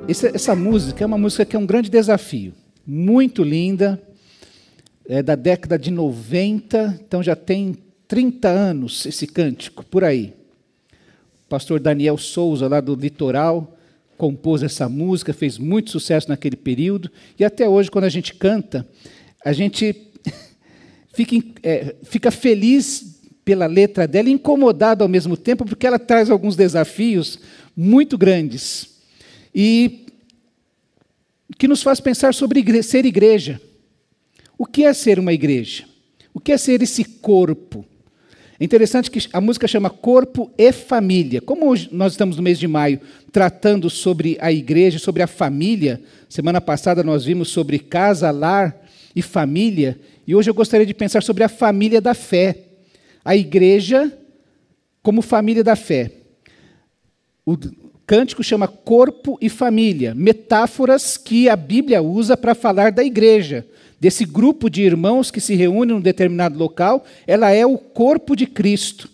Essa música é uma música que é um grande desafio, muito linda, é da década de 90, então já tem 30 anos esse cântico, por aí. O pastor Daniel Souza, lá do Litoral, compôs essa música, fez muito sucesso naquele período, e até hoje, quando a gente canta, a gente fica feliz pela letra dela, e incomodado ao mesmo tempo, porque ela traz alguns desafios muito grandes, e que nos faz pensar sobre ser igreja. O que é ser uma igreja? O que é ser esse corpo? É interessante que a música chama Corpo e Família. Como hoje nós estamos no mês de maio tratando sobre a igreja, sobre a família, semana passada nós vimos sobre casa, lar e família, e hoje eu gostaria de pensar sobre a família da fé. A igreja como família da fé. O cântico chama Corpo e Família, metáforas que a Bíblia usa para falar da igreja, desse grupo de irmãos que se reúne num determinado local. Ela é o corpo de Cristo.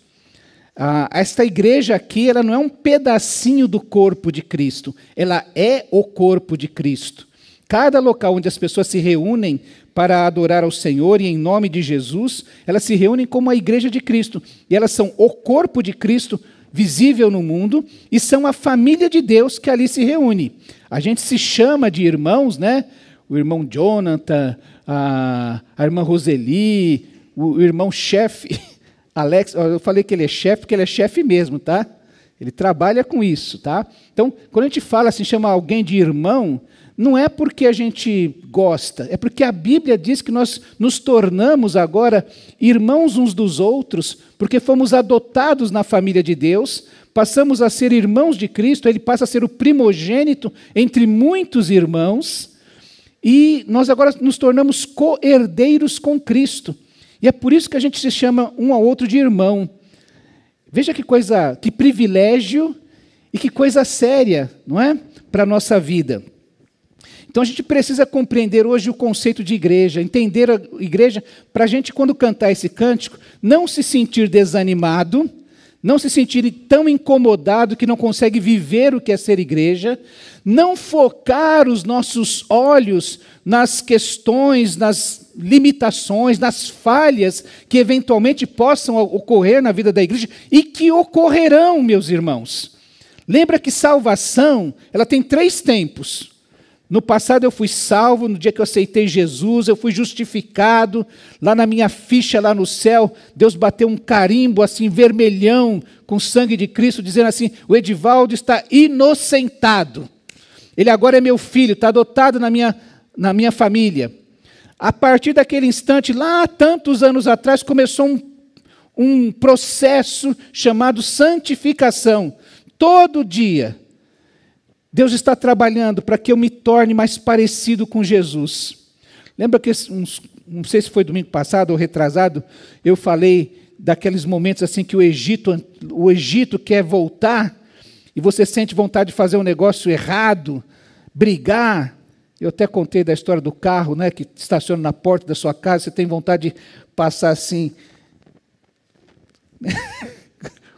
Esta igreja aqui, ela não é um pedacinho do corpo de Cristo, ela é o corpo de Cristo. Cada local onde as pessoas se reúnem para adorar ao Senhor e em nome de Jesus, elas se reúnem como a igreja de Cristo. E elas são o corpo de Cristo visível no mundo e são a família de Deus que ali se reúne. A gente se chama de irmãos, né? O irmão Jonathan, a irmã Roseli, o irmão chefe Alex. Eu falei que ele é chefe porque ele é chefe mesmo, tá? Ele trabalha com isso, tá? Então, quando a gente fala assim, chama alguém de irmão, não é porque a gente gosta, é porque a Bíblia diz que nós nos tornamos agora irmãos uns dos outros, porque fomos adotados na família de Deus, passamos a ser irmãos de Cristo, ele passa a ser o primogênito entre muitos irmãos, e nós agora nos tornamos co-herdeiros com Cristo. E é por isso que a gente se chama um ao outro de irmão. Veja que coisa, que privilégio e que coisa séria, não é? Para a nossa vida. Então a gente precisa compreender hoje o conceito de igreja, entender a igreja, para a gente, quando cantar esse cântico, não se sentir desanimado, não se sentir tão incomodado que não consegue viver o que é ser igreja, não focar os nossos olhos nas questões, nas limitações, nas falhas que eventualmente possam ocorrer na vida da igreja e que ocorrerão, meus irmãos. Lembra que salvação, ela tem 3 tempos. No passado eu fui salvo, no dia que eu aceitei Jesus, eu fui justificado, lá na minha ficha, lá no céu, Deus bateu um carimbo assim, vermelhão, com o sangue de Cristo, dizendo assim, o Edivaldo está inocentado. Ele agora é meu filho, está adotado na minha família. A partir daquele instante, lá tantos anos atrás, começou um processo chamado santificação. Todo dia, Deus está trabalhando para que eu me torne mais parecido com Jesus. Lembra que, não sei se foi domingo passado ou retrasado, eu falei daqueles momentos assim que o Egito quer voltar e você sente vontade de fazer um negócio errado, brigar. Eu até contei da história do carro, né, que estaciona na porta da sua casa, você tem vontade de passar assim,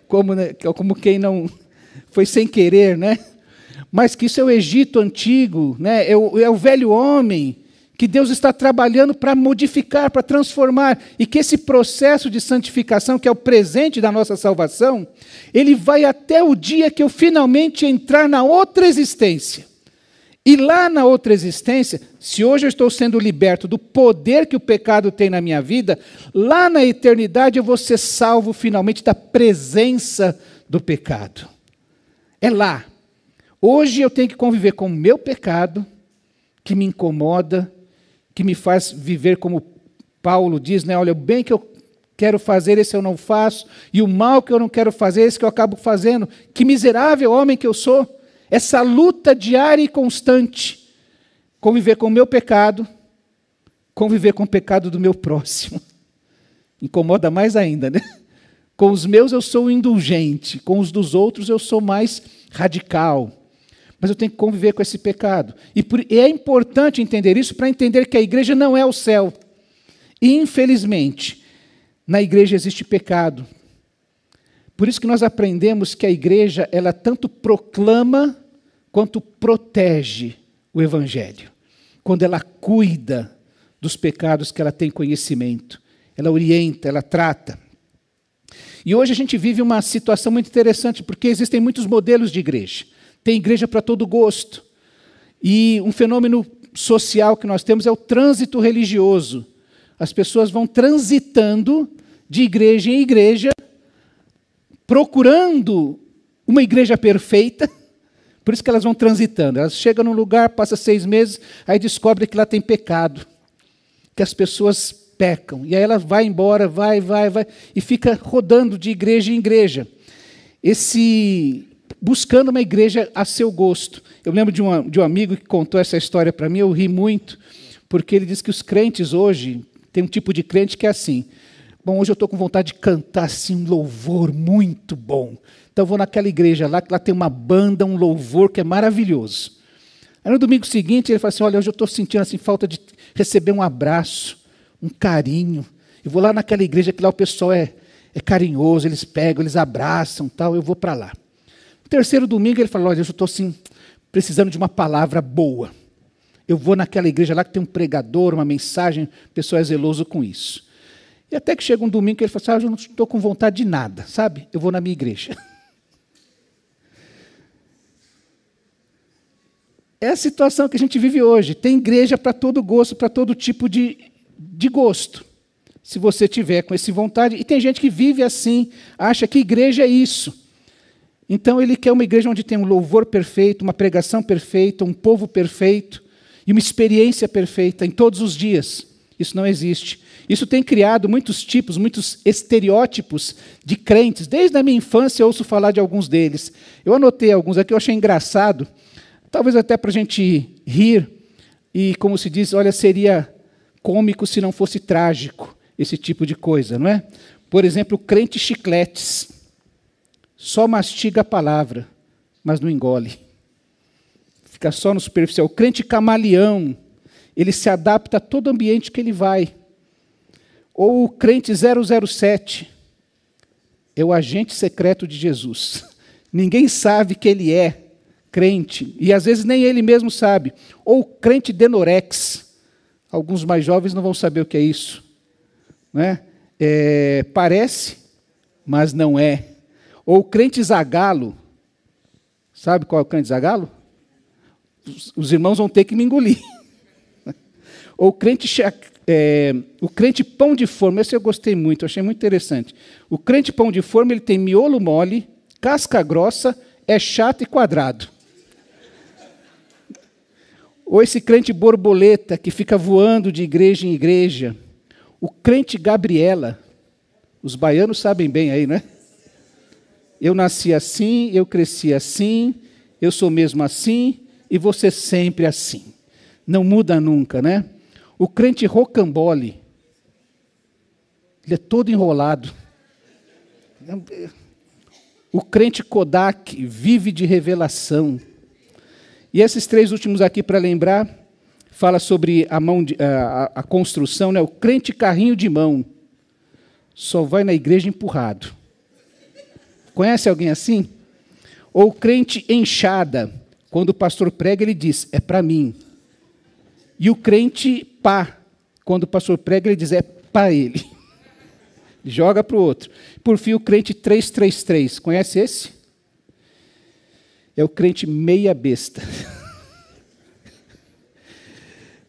como quem não foi sem querer, né? Mas que isso é o Egito antigo, né? É o velho homem que Deus está trabalhando para modificar, para transformar, e que esse processo de santificação, que é o presente da nossa salvação, ele vai até o dia que eu finalmente entrar na outra existência. E lá na outra existência, se hoje eu estou sendo liberto do poder que o pecado tem na minha vida, lá na eternidade eu vou ser salvo finalmente da presença do pecado. É lá. Hoje eu tenho que conviver com o meu pecado, que me incomoda, que me faz viver como Paulo diz, né? Olha, o bem que eu quero fazer, esse eu não faço, e o mal que eu não quero fazer, esse que eu acabo fazendo. Que miserável homem que eu sou. Essa luta diária e constante. Conviver com o meu pecado, conviver com o pecado do meu próximo. Incomoda mais ainda, né? Com os meus eu sou indulgente, com os dos outros eu sou mais radical. Mas eu tenho que conviver com esse pecado. E é importante entender isso para entender que a igreja não é o céu. E, infelizmente, na igreja existe pecado. Por isso que nós aprendemos que a igreja, ela tanto proclama quanto protege o Evangelho. Quando ela cuida dos pecados que ela tem conhecimento. Ela orienta, ela trata. E hoje a gente vive uma situação muito interessante, porque existem muitos modelos de igreja. Tem igreja para todo gosto. E um fenômeno social que nós temos é o trânsito religioso. As pessoas vão transitando de igreja em igreja, procurando uma igreja perfeita. Por isso que elas vão transitando. Elas chegam num lugar, passa 6 meses, aí descobrem que lá tem pecado, que as pessoas pecam. E aí ela vai embora, vai, e fica rodando de igreja em igreja. Buscando uma igreja a seu gosto. Eu lembro de um amigo que contou essa história para mim, eu ri muito, porque ele disse que os crentes hoje, tem um tipo de crente que é assim, bom, hoje eu estou com vontade de cantar assim, um louvor muito bom. Então eu vou naquela igreja lá, que lá tem uma banda, um louvor que é maravilhoso. Aí no domingo seguinte ele fala assim, olha, hoje eu estou sentindo assim, falta de receber um abraço, um carinho. Eu vou lá naquela igreja que lá o pessoal é carinhoso, eles pegam, eles abraçam, tal, eu vou para lá. No terceiro domingo ele fala, olha, eu estou assim, precisando de uma palavra boa. Eu vou naquela igreja lá que tem um pregador, uma mensagem, o pessoal é zeloso com isso. E até que chega um domingo que ele fala assim, eu não estou com vontade de nada, sabe? Eu vou na minha igreja. É a situação que a gente vive hoje. Tem igreja para todo gosto, para todo tipo de gosto. Se você tiver com essa vontade. E tem gente que vive assim, acha que igreja é isso. Então ele quer uma igreja onde tem um louvor perfeito, uma pregação perfeita, um povo perfeito e uma experiência perfeita em todos os dias. Isso não existe. Isso tem criado muitos tipos, muitos estereótipos de crentes. Desde a minha infância eu ouço falar de alguns deles. Eu anotei alguns aqui, eu achei engraçado. Talvez até para a gente rir. E como se diz, olha, seria cômico se não fosse trágico esse tipo de coisa, não é? Por exemplo, o crente chicletes. Só mastiga a palavra, mas não engole. Fica só no superficial. O crente camaleão, ele se adapta a todo ambiente que ele vai. Ou o crente 007, é o agente secreto de Jesus. Ninguém sabe que ele é crente, e às vezes nem ele mesmo sabe. Ou o crente denorex. Alguns mais jovens não vão saber o que é isso. Não é? Parece, mas não é. Ou o crente zagalo. Sabe qual é o crente zagalo? Os irmãos vão ter que me engolir. Ou o crente pão de forma. Esse eu gostei muito, eu achei muito interessante. O crente pão de forma, ele tem miolo mole, casca grossa, é chato e quadrado. Ou esse crente borboleta, que fica voando de igreja em igreja. O crente Gabriela. Os baianos sabem bem aí, não é? Eu nasci assim, eu cresci assim, eu sou mesmo assim, e você sempre assim. Não muda nunca, né? O crente rocambole. Ele é todo enrolado. O crente Kodak vive de revelação. E esses 3 últimos aqui, para lembrar, fala sobre a construção, né? O crente carrinho de mão. Só vai na igreja empurrado. Conhece alguém assim? Ou o crente enxada. Quando o pastor prega, ele diz, é para mim. E o crente pá. Quando o pastor prega, ele diz, é para ele. Joga para o outro. Por fim, o crente 333. Conhece esse? É o crente meia besta.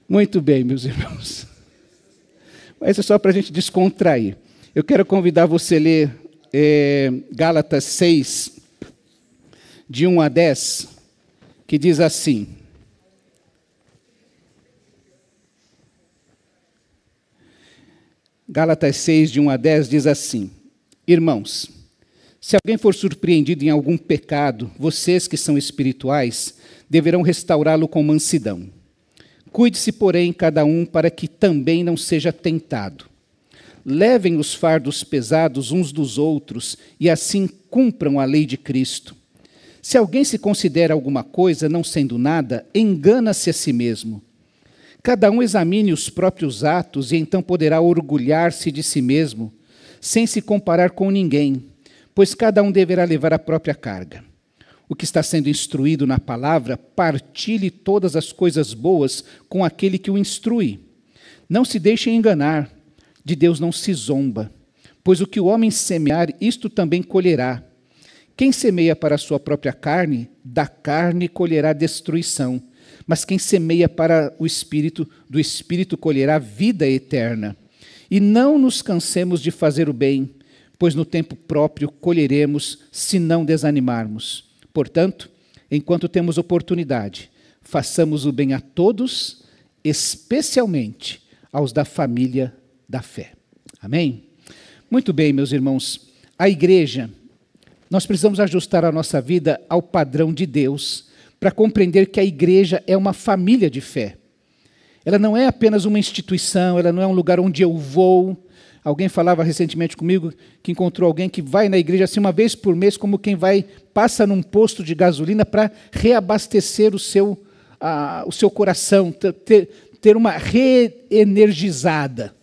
Muito bem, meus irmãos. Mas é só para a gente descontrair. Eu quero convidar você a ler Gálatas 6, de 1 a 10, que diz assim. Gálatas 6, de 1 a 10, diz assim. Irmãos, se alguém for surpreendido em algum pecado, vocês que são espirituais, deverão restaurá-lo com mansidão. Cuide-se, porém, cada um para que também não seja tentado. Levem os fardos pesados uns dos outros e assim cumpram a lei de Cristo. Se alguém se considera alguma coisa, não sendo nada, engana-se a si mesmo. Cada um examine os próprios atos e então poderá orgulhar-se de si mesmo, sem se comparar com ninguém, pois cada um deverá levar a própria carga. o que está sendo instruído na palavra, partilhe todas as coisas boas com aquele que o instrui. Não se deixem enganar, de Deus não se zomba, pois o que o homem semear, isto também colherá. Quem semeia para a sua própria carne, da carne colherá destruição, mas quem semeia para o Espírito, do Espírito colherá vida eterna. E não nos cansemos de fazer o bem, pois no tempo próprio colheremos, se não desanimarmos. Portanto, enquanto temos oportunidade, façamos o bem a todos, especialmente aos da família da fé. Amém? Muito bem, meus irmãos. A igreja, nós precisamos ajustar a nossa vida ao padrão de Deus, para compreender que a igreja é uma família de fé. Ela não é apenas uma instituição, ela não é um lugar onde eu vou. Alguém falava recentemente comigo que encontrou alguém que vai na igreja assim uma vez por mês, como quem passa num posto de gasolina para reabastecer o seu coração, ter uma reenergizada.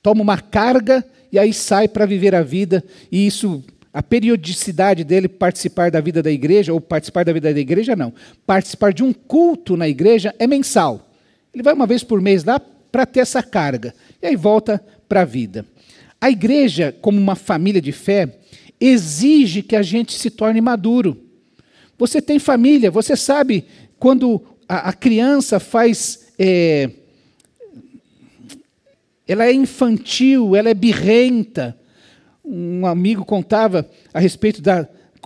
Toma uma carga e aí sai para viver a vida. E isso, a periodicidade dele participar da vida da igreja, ou participar da vida da igreja, não. Participar de um culto na igreja é mensal. Ele vai uma vez por mês lá para ter essa carga. E aí volta para a vida. A igreja, como uma família de fé, exige que a gente se torne maduro. Você tem família, você sabe quando a criança ela é infantil, ela é birrenta. Um amigo contava a respeito que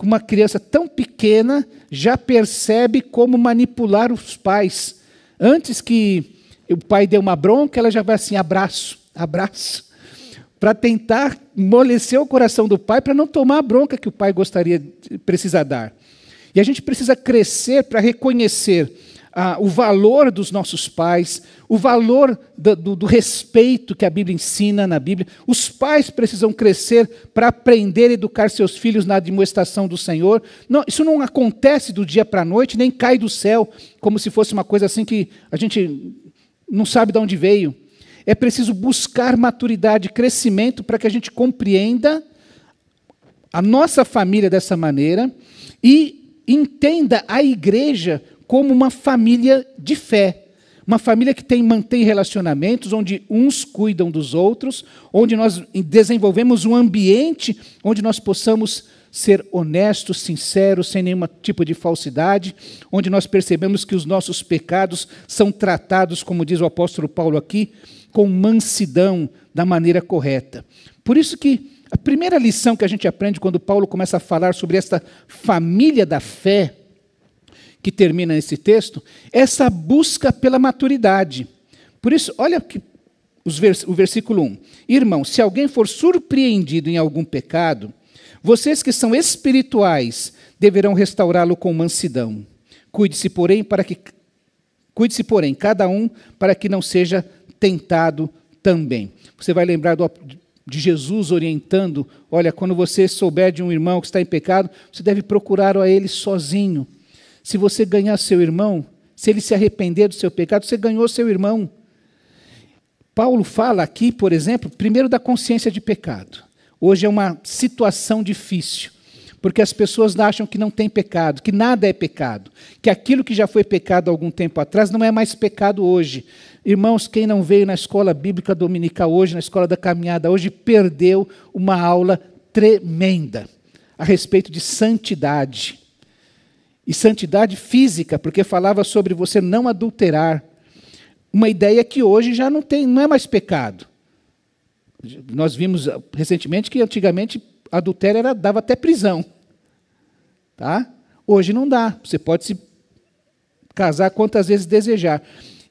uma criança tão pequena já percebe como manipular os pais. Antes que o pai dê uma bronca, ela já vai assim, abraço, para tentar amolecer o coração do pai, para não tomar a bronca que o pai precisa dar. E a gente precisa crescer para reconhecer o valor dos nossos pais, o valor do respeito que a Bíblia ensina na Bíblia. Os pais precisam crescer para aprender a educar seus filhos na admoestação do Senhor. Não, isso não acontece do dia para a noite, nem cai do céu, como se fosse uma coisa assim que a gente não sabe de onde veio. É preciso buscar maturidade, crescimento, para que a gente compreenda a nossa família dessa maneira e entenda a igreja como uma família de fé. Uma família que mantém relacionamentos, onde uns cuidam dos outros, onde nós desenvolvemos um ambiente onde nós possamos ser honestos, sinceros, sem nenhum tipo de falsidade, onde nós percebemos que os nossos pecados são tratados, como diz o apóstolo Paulo aqui, com mansidão, da maneira correta. Por isso que a primeira lição que a gente aprende quando Paulo começa a falar sobre esta família da fé, que termina nesse texto, é essa busca pela maturidade. Por isso, olha o versículo 1. Irmão, se alguém for surpreendido em algum pecado, vocês que são espirituais deverão restaurá-lo com mansidão. Cuide-se, porém, cada um, para que não seja tentado também. Você vai lembrar de Jesus orientando, olha, quando você souber de um irmão que está em pecado, você deve procurar a ele sozinho. Se você ganhar seu irmão, se ele se arrepender do seu pecado, você ganhou seu irmão. Paulo fala aqui, por exemplo, primeiro da consciência de pecado. Hoje é uma situação difícil, porque as pessoas acham que não tem pecado, que nada é pecado, que aquilo que já foi pecado há algum tempo atrás não é mais pecado hoje. Irmãos, quem não veio na escola bíblica dominical hoje, na escola da caminhada hoje, perdeu uma aula tremenda a respeito de santidade. E santidade física, porque falava sobre você não adulterar. Uma ideia que hoje já não é mais pecado. Nós vimos recentemente que antigamente adultério dava até prisão. Tá? Hoje não dá. Você pode se casar quantas vezes desejar.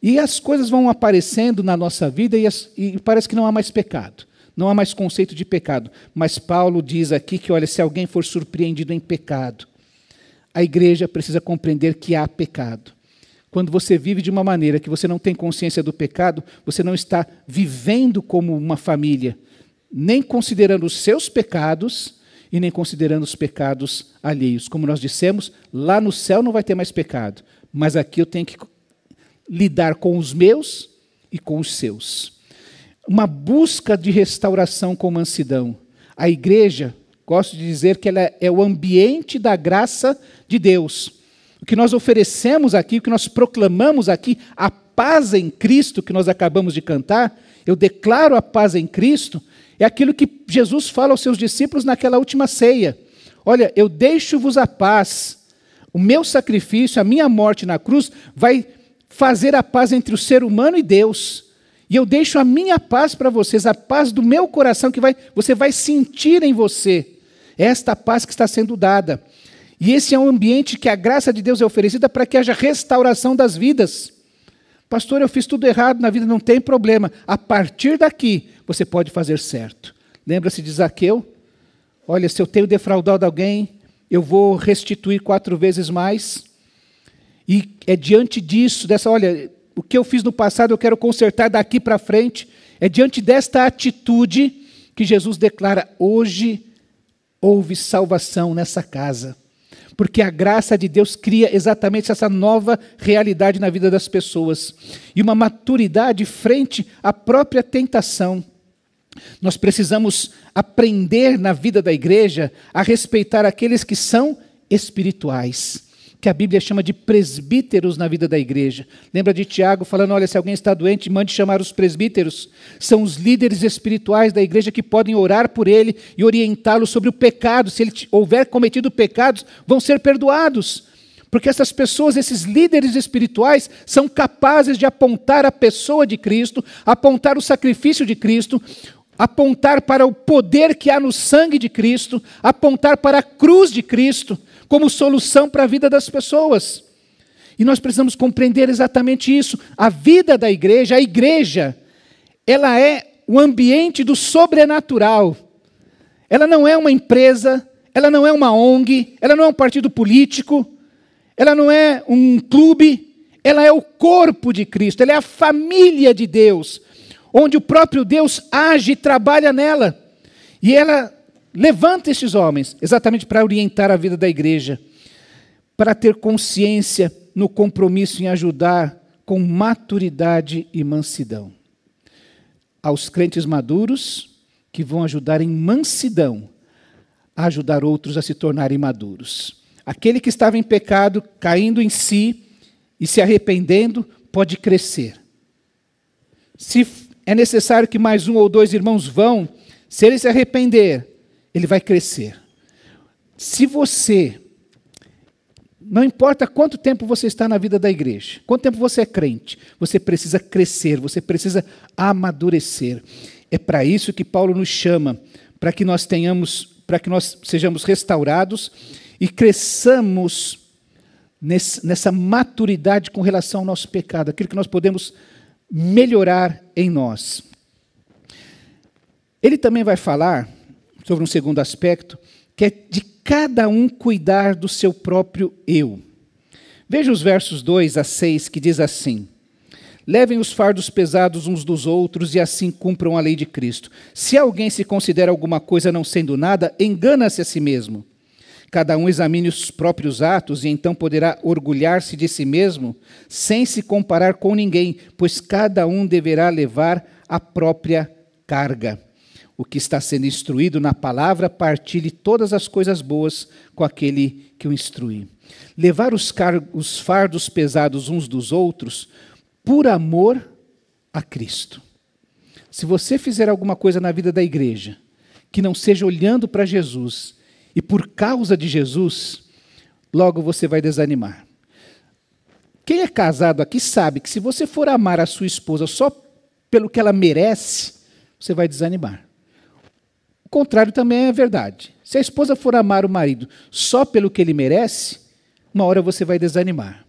E as coisas vão aparecendo na nossa vida e parece que não há mais pecado. Não há mais conceito de pecado. Mas Paulo diz aqui que, olha, se alguém for surpreendido em pecado, a igreja precisa compreender que há pecado. Quando você vive de uma maneira que você não tem consciência do pecado, você não está vivendo como uma família, nem considerando os seus pecados e nem considerando os pecados alheios. Como nós dissemos, lá no céu não vai ter mais pecado, mas aqui eu tenho que lidar com os meus e com os seus. Uma busca de restauração com mansidão. A igreja, gosto de dizer que ela é o ambiente da graça de Deus. O que nós oferecemos aqui, o que nós proclamamos aqui, a paz em Cristo que nós acabamos de cantar, eu declaro a paz em Cristo, é aquilo que Jesus fala aos seus discípulos naquela última ceia. Olha, eu deixo-vos a paz. O meu sacrifício, a minha morte na cruz, vai fazer a paz entre o ser humano e Deus. E eu deixo a minha paz para vocês, a paz do meu coração que você vai sentir em você. É esta paz que está sendo dada. E esse é um ambiente que a graça de Deus é oferecida para que haja restauração das vidas. Pastor, eu fiz tudo errado na vida, não tem problema. A partir daqui, você pode fazer certo. Lembra-se de Zaqueu? Olha, se eu tenho defraudado alguém, eu vou restituir 4 vezes mais. E é diante disso, olha, o que eu fiz no passado eu quero consertar daqui para frente. É diante desta atitude que Jesus declara, hoje houve salvação nessa casa. Porque a graça de Deus cria exatamente essa nova realidade na vida das pessoas. E uma maturidade frente à própria tentação. Nós precisamos aprender na vida da igreja a respeitar aqueles que são espirituais, que a Bíblia chama de presbíteros na vida da igreja. Lembra de Tiago falando, olha, se alguém está doente, mande chamar os presbíteros. São os líderes espirituais da igreja que podem orar por ele e orientá-lo sobre o pecado. Se ele houver cometido pecados, vão ser perdoados. Porque essas pessoas, esses líderes espirituais, são capazes de apontar a pessoa de Cristo, apontar o sacrifício de Cristo, apontar para o poder que há no sangue de Cristo, apontar para a cruz de Cristo, como solução para a vida das pessoas. E nós precisamos compreender exatamente isso. A vida da igreja, a igreja, ela é o ambiente do sobrenatural. Ela não é uma empresa, ela não é uma ONG, ela não é um partido político, ela não é um clube, ela é o corpo de Cristo, ela é a família de Deus, onde o próprio Deus age e trabalha nela. E ela levanta esses homens, exatamente para orientar a vida da igreja, para ter consciência no compromisso em ajudar com maturidade e mansidão. Aos crentes maduros, que vão ajudar em mansidão, a ajudar outros a se tornarem maduros. Aquele que estava em pecado, caindo em si e se arrependendo, pode crescer. Se é necessário que mais 1 ou 2 irmãos vão, se ele se arrepender, ele vai crescer. Se você, não importa quanto tempo você está na vida da igreja, quanto tempo você é crente, você precisa crescer, você precisa amadurecer. É para isso que Paulo nos chama, para que nós sejamos restaurados e cresçamos nessa maturidade com relação ao nosso pecado, aquilo que nós podemos melhorar em nós. Ele também vai falar sobre um segundo aspecto, que é de cada um cuidar do seu próprio eu. Veja os versos 2 a 6, que diz assim: levem os fardos pesados uns dos outros e assim cumpram a lei de Cristo. Se alguém se considera alguma coisa não sendo nada, engana-se a si mesmo. Cada um examine os próprios atos e então poderá orgulhar-se de si mesmo, sem se comparar com ninguém, pois cada um deverá levar a própria carga. O que está sendo instruído na palavra, partilhe todas as coisas boas com aquele que o instrui. Levar os fardos pesados uns dos outros por amor a Cristo. Se você fizer alguma coisa na vida da igreja que não seja olhando para Jesus e por causa de Jesus, logo você vai desanimar. Quem é casado aqui sabe que se você for amar a sua esposa só pelo que ela merece, você vai desanimar. O contrário também é verdade. Se a esposa for amar o marido só pelo que ele merece, uma hora você vai desanimar.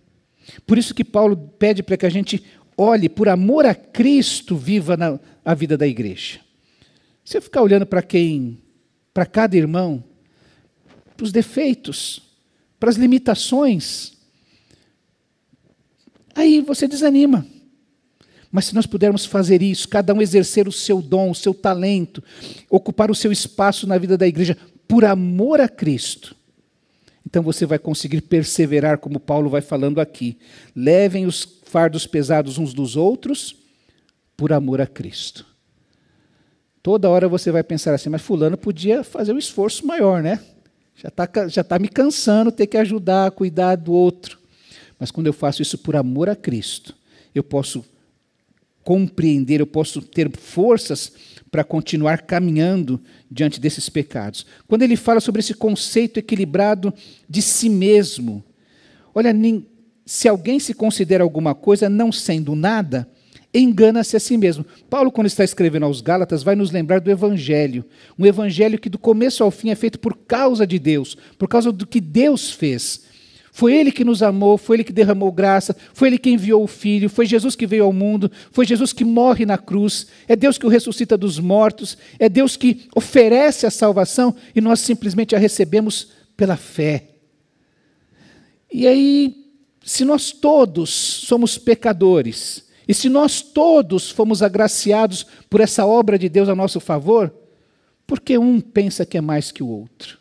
Por isso que Paulo pede para que a gente olhe, por amor a Cristo, viva a vida da igreja. Se eu ficar olhando para cada irmão, para os defeitos, para as limitações, aí você desanima. Mas se nós pudermos fazer isso, cada um exercer o seu dom, o seu talento, ocupar o seu espaço na vida da igreja, por amor a Cristo, então você vai conseguir perseverar, como Paulo vai falando aqui. Levem os fardos pesados uns dos outros, por amor a Cristo. Toda hora você vai pensar assim, mas fulano podia fazer um esforço maior, né? Já tá me cansando ter que ajudar, cuidar do outro. Mas quando eu faço isso por amor a Cristo, eu posso compreender, eu posso ter forças para continuar caminhando diante desses pecados. Quando ele fala sobre esse conceito equilibrado de si mesmo, olha, se alguém se considera alguma coisa não sendo nada, engana-se a si mesmo. Paulo, quando está escrevendo aos Gálatas, vai nos lembrar do Evangelho. Um Evangelho que do começo ao fim é feito por causa de Deus, por causa do que Deus fez. Foi Ele que nos amou, foi Ele que derramou graça, foi Ele que enviou o Filho, foi Jesus que veio ao mundo, foi Jesus que morre na cruz, é Deus que o ressuscita dos mortos, é Deus que oferece a salvação e nós simplesmente a recebemos pela fé. E aí, se nós todos somos pecadores, e se nós todos fomos agraciados por essa obra de Deus a nosso favor, por que um pensa que é mais que o outro?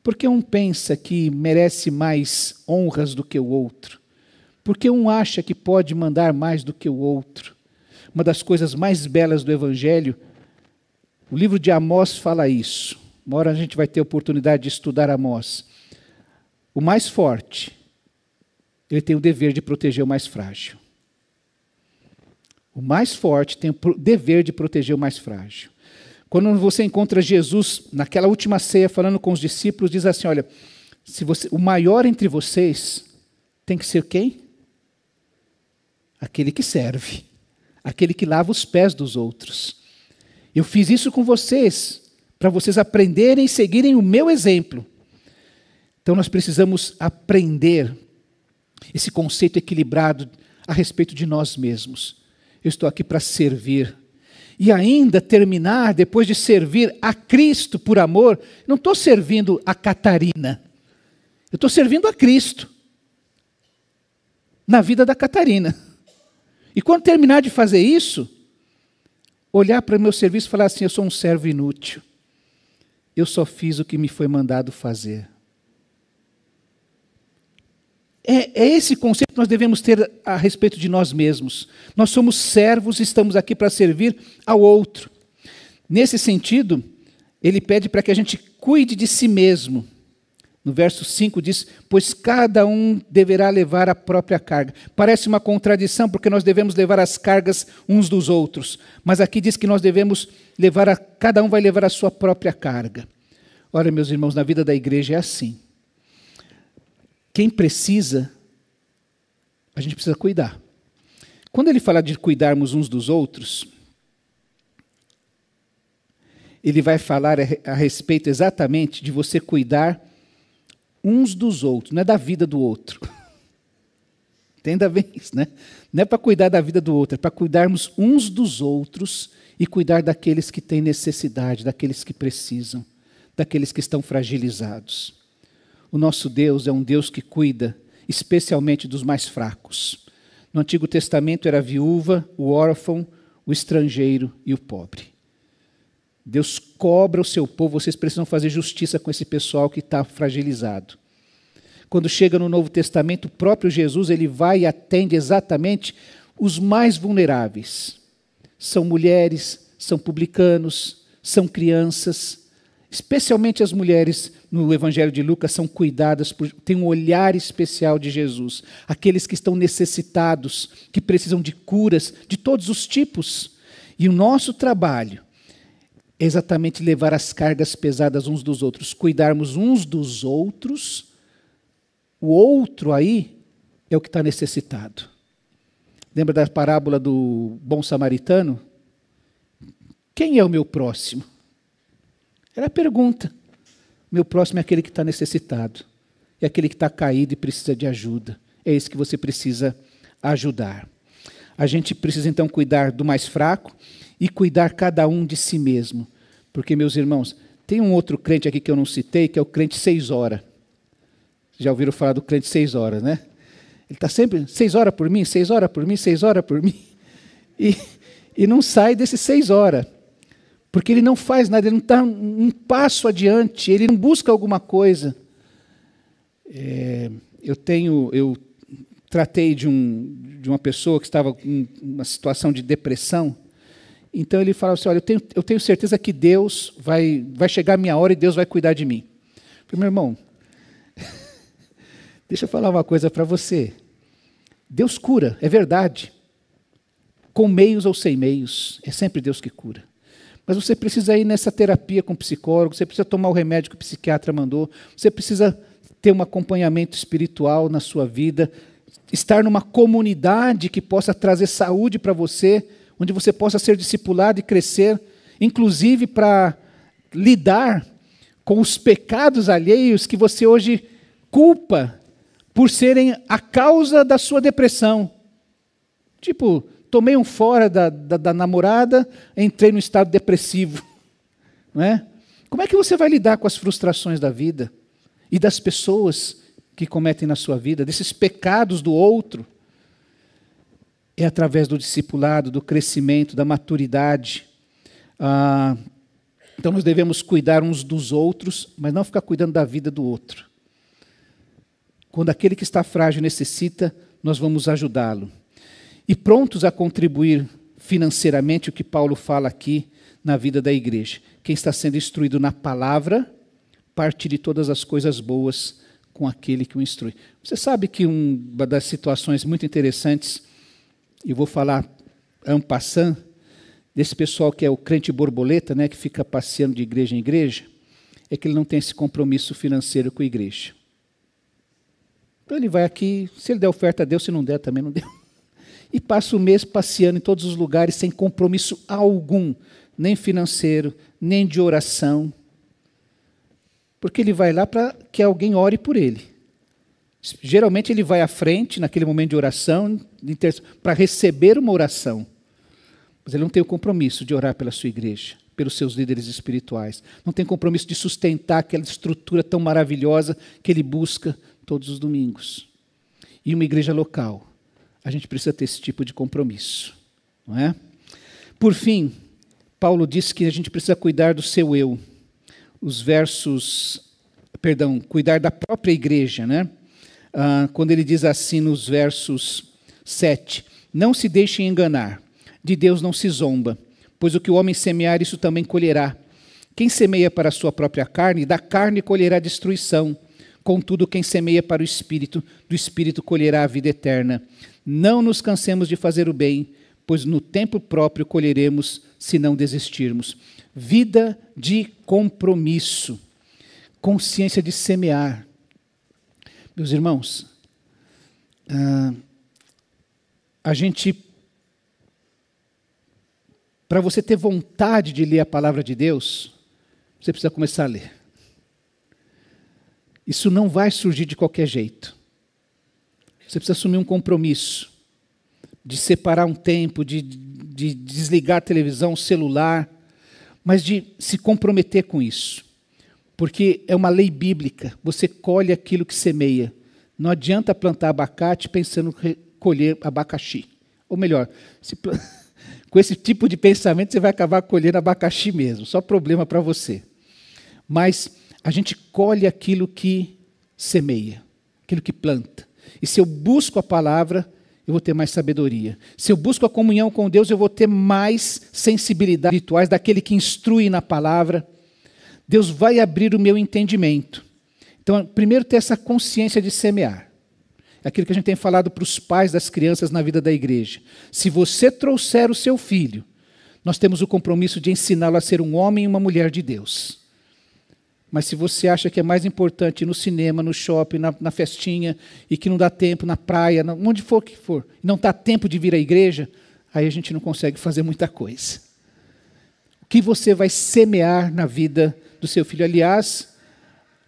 Por que um pensa que merece mais honras do que o outro? Por que um acha que pode mandar mais do que o outro? Uma das coisas mais belas do Evangelho, o livro de Amós fala isso. Uma hora a gente vai ter a oportunidade de estudar Amós. O mais forte, ele tem o dever de proteger o mais frágil. O mais forte tem o dever de proteger o mais frágil. Quando você encontra Jesus, naquela última ceia, falando com os discípulos, diz assim, olha, o maior entre vocês tem que ser quem? Aquele que serve, aquele que lava os pés dos outros. Eu fiz isso com vocês, para vocês aprenderem e seguirem o meu exemplo. Então nós precisamos aprender esse conceito equilibrado a respeito de nós mesmos. Eu estou aqui para servir. E ainda terminar, depois de servir a Cristo por amor, não estou servindo a Catarina. Eu estou servindo a Cristo. Na vida da Catarina. E quando terminar de fazer isso, olhar para o meu serviço e falar assim, eu sou um servo inútil. Eu só fiz o que me foi mandado fazer. É esse conceito que nós devemos ter a respeito de nós mesmos. Nós somos servos e estamos aqui para servir ao outro. Nesse sentido, ele pede para que a gente cuide de si mesmo. No verso 5 diz, pois cada um deverá levar a própria carga. Parece uma contradição, porque nós devemos levar as cargas uns dos outros. Mas aqui diz que nós devemos cada um vai levar a sua própria carga. Olha, meus irmãos, na vida da igreja é assim. Quem precisa, a gente precisa cuidar. Quando ele fala de cuidarmos uns dos outros, ele vai falar a respeito exatamente de você cuidar uns dos outros, não é da vida do outro. Entenda bem isso, né? Não é para cuidar da vida do outro, é para cuidarmos uns dos outros e cuidar daqueles que têm necessidade, daqueles que precisam, daqueles que estão fragilizados. O nosso Deus é um Deus que cuida, especialmente dos mais fracos. No Antigo Testamento era a viúva, o órfão, o estrangeiro e o pobre. Deus cobra o seu povo, vocês precisam fazer justiça com esse pessoal que está fragilizado. Quando chega no Novo Testamento, o próprio Jesus, ele vai e atende exatamente os mais vulneráveis. São mulheres, são publicanos, são crianças. Especialmente as mulheres no Evangelho de Lucas são cuidadas, têm um olhar especial de Jesus. Aqueles que estão necessitados, que precisam de curas de todos os tipos. E o nosso trabalho é exatamente levar as cargas pesadas uns dos outros, cuidarmos uns dos outros. O outro aí é o que está necessitado. Lembra da parábola do bom samaritano? Quem é o meu próximo? Era a pergunta. Meu próximo é aquele que está necessitado. É aquele que está caído e precisa de ajuda. É esse que você precisa ajudar. A gente precisa então cuidar do mais fraco e cuidar cada um de si mesmo. Porque, meus irmãos, tem um outro crente aqui que eu não citei, que é o crente 6 horas. Já ouviram falar do crente 6 horas, né? Ele está sempre 6 horas por mim, 6 horas por mim, 6 horas por mim. E não sai desses 6 horas. Porque ele não faz nada, ele não está um passo adiante, ele não busca alguma coisa. Eu tratei de uma pessoa que estava em uma situação de depressão, Então ele fala assim, olha, eu tenho certeza que Deus vai chegar a minha hora e Deus vai cuidar de mim. Eu falei, meu irmão, deixa eu falar uma coisa para você. Deus cura, é verdade. Com meios ou sem meios, é sempre Deus que cura. Mas você precisa ir nessa terapia com o psicólogo, você precisa tomar o remédio que o psiquiatra mandou, você precisa ter um acompanhamento espiritual na sua vida, estar numa comunidade que possa trazer saúde para você, onde você possa ser discipulado e crescer, inclusive para lidar com os pecados alheios que você hoje culpa por serem a causa da sua depressão. Tipo, tomei um fora da namorada, entrei no estado depressivo. Não é? Como é que você vai lidar com as frustrações da vida e das pessoas que cometem na sua vida, desses pecados do outro? É através do discipulado, do crescimento, da maturidade. Então nós devemos cuidar uns dos outros, mas não ficar cuidando da vida do outro. Quando aquele que está frágil necessita, nós vamos ajudá-lo. E prontos a contribuir financeiramente, o que Paulo fala aqui na vida da igreja. Quem está sendo instruído na palavra, partilhe todas as coisas boas com aquele que o instrui. Você sabe que uma das situações muito interessantes, eu vou falar en passant, desse pessoal que é o crente borboleta, né, que fica passeando de igreja em igreja, é que ele não tem esse compromisso financeiro com a igreja. Então ele vai aqui, se ele der oferta, deu, se não der, também não deu. E passa o mês passeando em todos os lugares sem compromisso algum, nem financeiro, nem de oração. Porque ele vai lá para que alguém ore por ele. Geralmente ele vai à frente, naquele momento de oração, para receber uma oração. Mas ele não tem o compromisso de orar pela sua igreja, pelos seus líderes espirituais. Não tem compromisso de sustentar aquela estrutura tão maravilhosa que ele busca todos os domingos. E uma igreja local. A gente precisa ter esse tipo de compromisso, não é? Por fim, Paulo diz que a gente precisa cuidar do seu eu. Cuidar da própria igreja, né? Quando ele diz assim nos versos 7, não se deixem enganar, de Deus não se zomba, pois o que o homem semear, isso também colherá. Quem semeia para a sua própria carne, da carne colherá destruição. Contudo, quem semeia para o Espírito, do Espírito colherá a vida eterna. Não nos cansemos de fazer o bem, pois no tempo próprio colheremos, se não desistirmos. Vida de compromisso, consciência de semear. Meus irmãos, para você ter vontade de ler a palavra de Deus, você precisa começar a ler. Isso não vai surgir de qualquer jeito. Você precisa assumir um compromisso de separar um tempo, de desligar a televisão, o celular, mas de se comprometer com isso. Porque é uma lei bíblica, você colhe aquilo que semeia. Não adianta plantar abacate pensando em colher abacaxi. Ou melhor, com esse tipo de pensamento você vai acabar colhendo abacaxi mesmo, só problema para você. Mas a gente colhe aquilo que semeia, aquilo que planta. E se eu busco a palavra, eu vou ter mais sabedoria. Se eu busco a comunhão com Deus, eu vou ter mais sensibilidade espirituais daquele que instrui na palavra. Deus vai abrir o meu entendimento. Então, primeiro ter essa consciência de semear. É aquilo que a gente tem falado para os pais das crianças na vida da igreja. Se você trouxer o seu filho, nós temos o compromisso de ensiná-lo a ser um homem e uma mulher de Deus. Mas se você acha que é mais importante ir no cinema, no shopping, na festinha, e que não dá tempo, na praia, onde for que for, não dá tempo de vir à igreja, aí a gente não consegue fazer muita coisa. O que você vai semear na vida do seu filho? Aliás,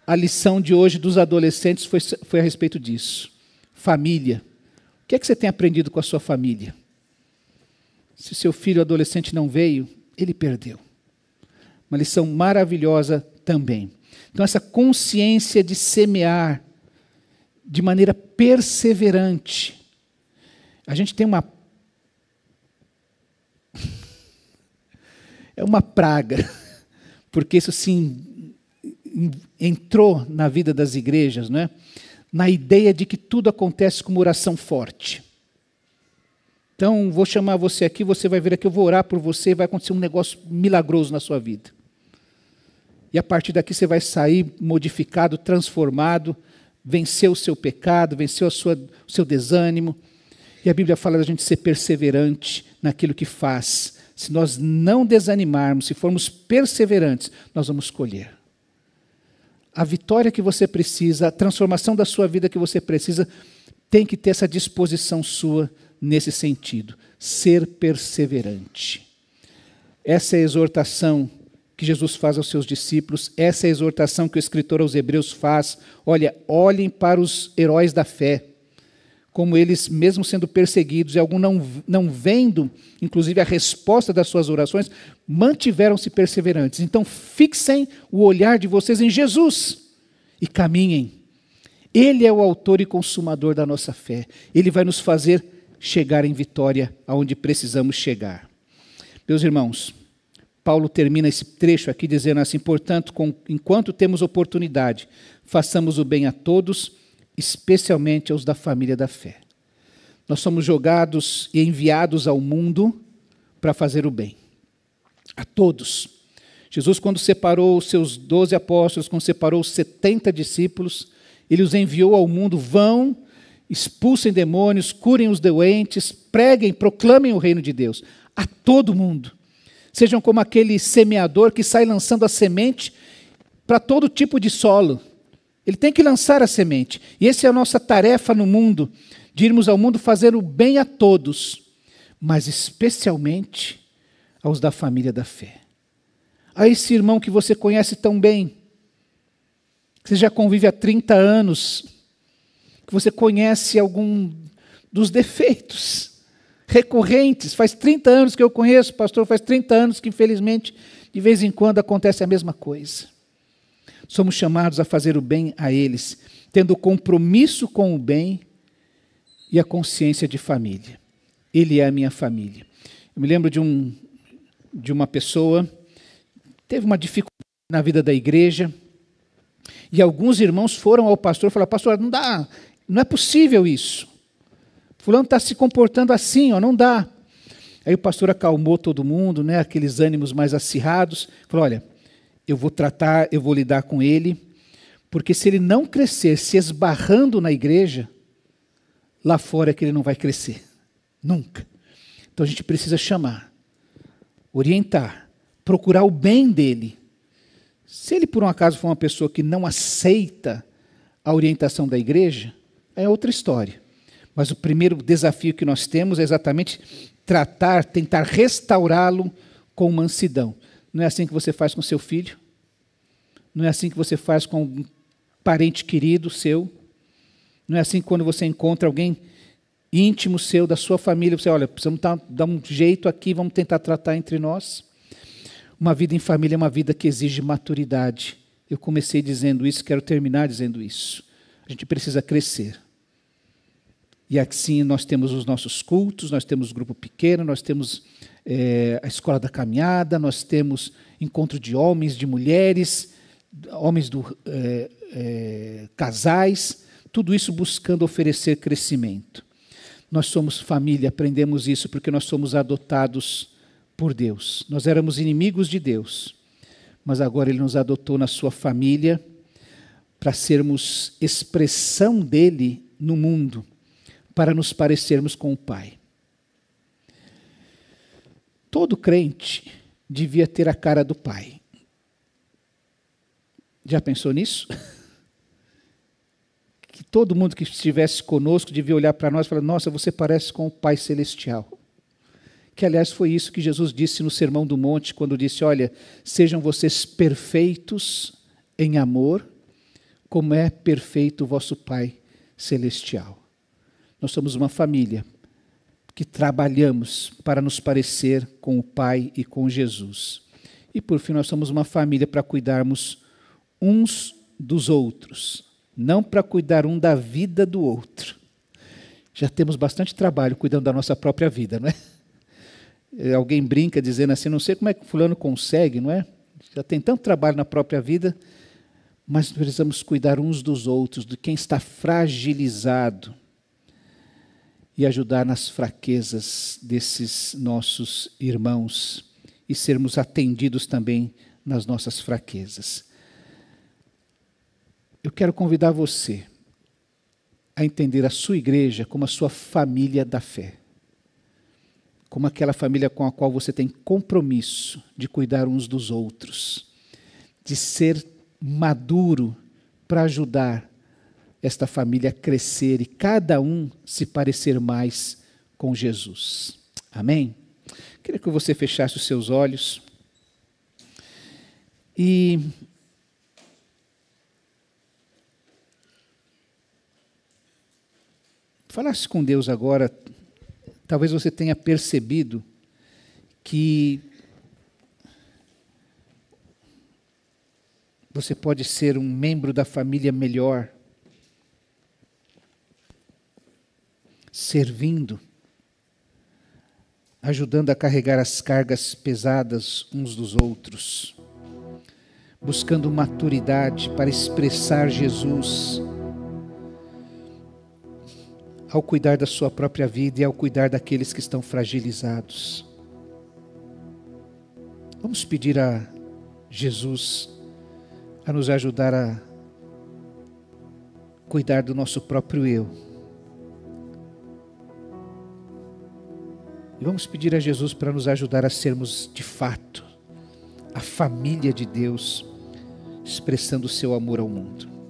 a lição de hoje dos adolescentes foi a respeito disso. Família. O que é que você tem aprendido com a sua família? Se seu filho adolescente não veio, ele perdeu. Uma lição maravilhosa também. Então, essa consciência de semear de maneira perseverante. A gente tem é uma praga, porque isso sim entrou na vida das igrejas, né? Na ideia de que tudo acontece com uma oração forte. Então, vou chamar você aqui, você vai vir aqui, eu vou orar por você, vai acontecer um negócio milagroso na sua vida. E a partir daqui você vai sair modificado, transformado, venceu o seu pecado, venceu o seu desânimo. E a Bíblia fala da gente ser perseverante naquilo que faz. Se nós não desanimarmos, se formos perseverantes, nós vamos colher. A vitória que você precisa, a transformação da sua vida que você precisa, tem que ter essa disposição sua nesse sentido. Ser perseverante. Essa é a exortação que Jesus faz aos seus discípulos, essa é a exortação que o escritor aos Hebreus faz. Olha, olhem para os heróis da fé, como eles, mesmo sendo perseguidos, e alguns não vendo, inclusive, a resposta das suas orações, mantiveram-se perseverantes. Então, fixem o olhar de vocês em Jesus e caminhem. Ele é o autor e consumador da nossa fé. Ele vai nos fazer chegar em vitória aonde precisamos chegar. Meus irmãos, Paulo termina esse trecho aqui dizendo assim: portanto, enquanto temos oportunidade, façamos o bem a todos, especialmente aos da família da fé. Nós somos jogados e enviados ao mundo para fazer o bem. A todos. Jesus, quando separou os seus 12 apóstolos, quando separou os 70 discípulos, ele os enviou ao mundo: vão, expulsem demônios, curem os doentes, preguem, proclamem o reino de Deus. A todo mundo. Sejam como aquele semeador que sai lançando a semente para todo tipo de solo. Ele tem que lançar a semente. E essa é a nossa tarefa no mundo, de irmos ao mundo fazer o bem a todos, mas especialmente aos da família da fé. A esse irmão que você conhece tão bem, que você já convive há 30 anos, que você conhece algum dos defeitos recorrentes. Faz 30 anos que eu conheço, pastor, faz 30 anos que, infelizmente, de vez em quando acontece a mesma coisa. Somos chamados a fazer o bem a eles, tendo compromisso com o bem e a consciência de família. Ele é a minha família. Eu me lembro de uma pessoa que teve uma dificuldade na vida da igreja, e alguns irmãos foram ao pastor e falaram: pastor, não dá, não é possível isso. Fulano está se comportando assim, não dá. Aí o pastor acalmou todo mundo, aqueles ânimos mais acirrados, falou: olha, eu vou lidar com ele, porque se ele não crescer se esbarrando na igreja, lá fora é que ele não vai crescer, nunca. Então a gente precisa chamar, orientar, procurar o bem dele. Se ele por um acaso for uma pessoa que não aceita a orientação da igreja, é outra história. Mas o primeiro desafio que nós temos é exatamente tentar restaurá-lo com mansidão. Não é assim que você faz com seu filho? Não é assim que você faz com um parente querido seu? Não é assim que quando você encontra alguém íntimo seu, da sua família, você: olha, precisamos dar um jeito aqui, vamos tentar tratar entre nós? Uma vida em família é uma vida que exige maturidade. Eu comecei dizendo isso, quero terminar dizendo isso. A gente precisa crescer. E assim nós temos os nossos cultos, nós temos grupo pequeno, nós temos a escola da caminhada, nós temos encontro de homens, de mulheres, casais, tudo isso buscando oferecer crescimento. Nós somos família, aprendemos isso porque nós somos adotados por Deus. Nós éramos inimigos de Deus, mas agora Ele nos adotou na sua família para sermos expressão dEle no mundo, para nos parecermos com o Pai. Todo crente devia ter a cara do Pai. Já pensou nisso? Que todo mundo que estivesse conosco devia olhar para nós e falar: nossa, você parece com o Pai Celestial. Que, aliás, foi isso que Jesus disse no Sermão do Monte, quando disse: olha, sejam vocês perfeitos em amor, como é perfeito o vosso Pai Celestial. Nós somos uma família que trabalhamos para nos parecer com o Pai e com Jesus. E, por fim, nós somos uma família para cuidarmos uns dos outros, não para cuidar um da vida do outro. Já temos bastante trabalho cuidando da nossa própria vida, não é? Alguém brinca dizendo assim: não sei como é que fulano consegue, não é? Já tem tanto trabalho na própria vida, mas precisamos cuidar uns dos outros, de quem está fragilizado. e ajudar nas fraquezas desses nossos irmãos e sermos atendidos também nas nossas fraquezas. Eu quero convidar você a entender a sua igreja como a sua família da fé, como aquela família com a qual você tem compromisso de cuidar uns dos outros, de ser maduro para ajudar esta família a crescer e cada um se parecer mais com Jesus. Amém? Queria que você fechasse os seus olhos e falasse com Deus agora. Talvez você tenha percebido que você pode ser um membro da família melhor, servindo, ajudando a carregar as cargas pesadas uns dos outros, buscando maturidade para expressar Jesus ao cuidar da sua própria vida e ao cuidar daqueles que estão fragilizados. Vamos pedir a Jesus a nos ajudar a cuidar do nosso próprio eu. E vamos pedir a Jesus para nos ajudar a sermos, de fato, a família de Deus, expressando o seu amor ao mundo.